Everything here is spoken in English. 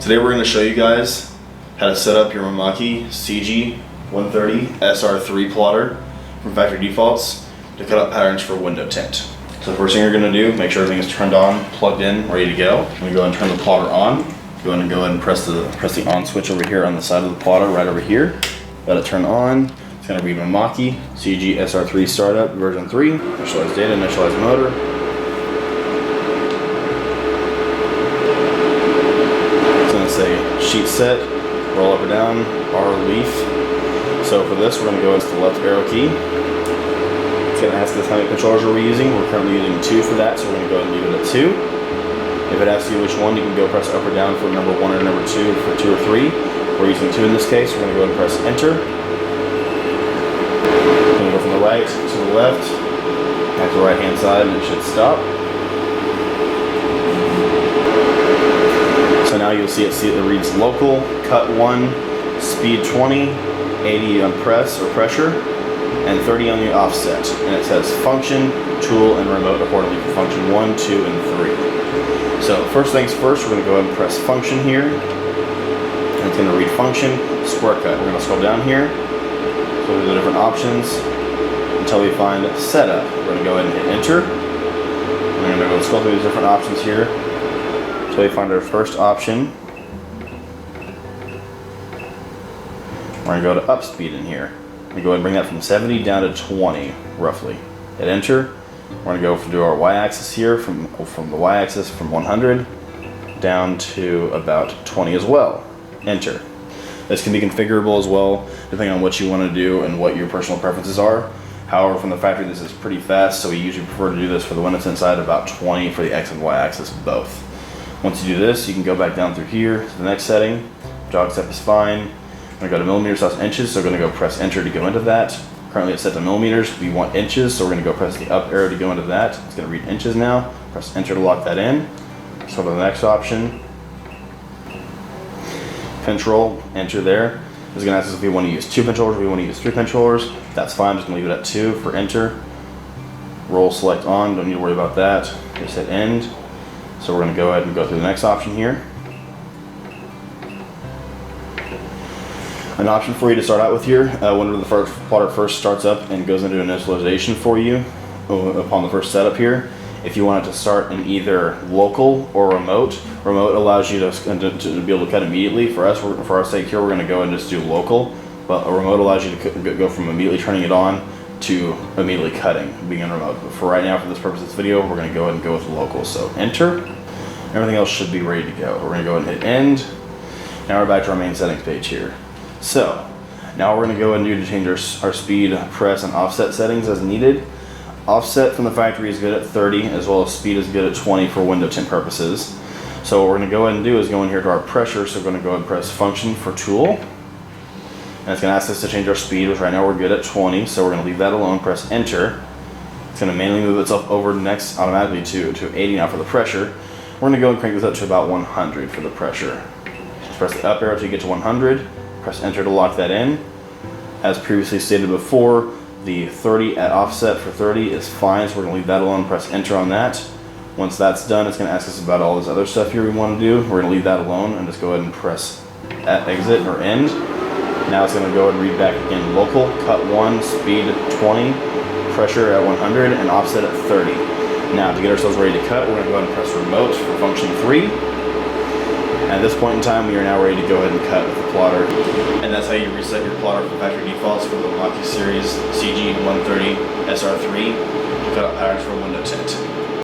Today we're going to show you guys how to set up your MIMAKI CG130 SR3 plotter from factory defaults to cut out patterns for window tint. So the first thing you're going to do, make sure everything is turned on, plugged in, ready to go. When you go and turn the plotter on, go ahead and press the on switch over here on the side of the plotter, right over here. Let it turn on. It's going to be MIMAKI CG SR3 startup version 3. Initialize data, initialize motor. Say sheet set, roll up or down, R leaf. So for this, we're going to go into the left arrow key. It's going to ask us how many controllers are we using. We're currently using 2 for that, so we're going to go ahead and leave it at 2. If it asks you which one, you can go press up or down for number 1 or number 2 for 2 or 3. We're using 2 in this case. We're going to go ahead and press enter. We're going to go from the right to the left, and to the right hand side, and it should stop. So now you'll see it reads local, cut 1, speed 20, 80 on press or pressure, and 30 on the offset. And it says function, tool, and remote accordingly for function 1, 2, and 3. So first things first, we're going to go ahead and press function here. And it's going to read function, square cut. We're going to scroll down here, go through the different options until we find setup. We're going to go ahead and hit enter. And we're going to go scroll through these different options here. So we find our first option. We're going to go to up speed in here. We go ahead and bring that from 70 down to 20, roughly. Hit enter. We're going to go do our y-axis here from the y-axis from 100 down to about 20 as well. Enter. This can be configurable as well, depending on what you want to do and what your personal preferences are. However, from the factory, this is pretty fast, so we usually prefer to do this for the window tint side, about 20 for the x and y-axis both. Once you do this, you can go back down through here to the next setting. Jog step is fine. I'm going to go to millimeters / inches, so we're going to go press enter to go into that. Currently it's set to millimeters. We want inches, so we're going to go press the up arrow to go into that. It's going to read inches now. Press enter to lock that in. So to the next option. Pinch roll, enter there. This is going to ask us if we want to use 2 pinch rollers or we want to use 3 pinch rollers. That's fine. I'm just going to leave it at 2 for enter. Roll select on. Don't need to worry about that. Just hit end. So we're going to go ahead and go through the next option here. An option for you to start out with here, whenever the plotter first starts up and goes into initialization for you, upon the first setup here, if you want it to start in either local or remote. Remote allows you to be able to cut immediately. For us, for our sake here, we're going to go and just do local, but a remote allows you to go from immediately turning it on to immediately cutting, being in remote. But for right now, for this purpose of this video, we're going to go ahead and go with local. So enter. Everything else should be ready to go. We're going to go ahead and hit end. Now we're back to our main settings page here. So now we're going to go ahead and change our speed, press, and offset settings as needed. Offset from the factory is good at 30, as well as speed is good at 20 for window tint purposes. So what we're going to go ahead and do is go in here to our pressure. So we're going to go ahead and press function for tool. And it's going to ask us to change our speed, which right now we're good at 20, so we're going to leave that alone, press enter. It's going to manually move itself over next automatically to 80 now for the pressure. We're going to go and crank this up to about 100 for the pressure. Just press the up arrow till you get to 100, press enter to lock that in. As previously stated before, the 30 at offset for 30 is fine, so we're going to leave that alone, press enter on that. Once that's done, it's going to ask us about all this other stuff here we want to do. We're going to leave that alone and just go ahead and press exit or end. Now it's going to go and read back again, local, cut 1, speed 20, pressure at 100, and offset at 30. Now to get ourselves ready to cut, we're going to go ahead and press remote for function 3. At this point in time, we are now ready to go ahead and cut with the plotter. And that's how you reset your plotter from factory defaults for the MIMAKI series CG130 SR3 to cut out patterns for window tint.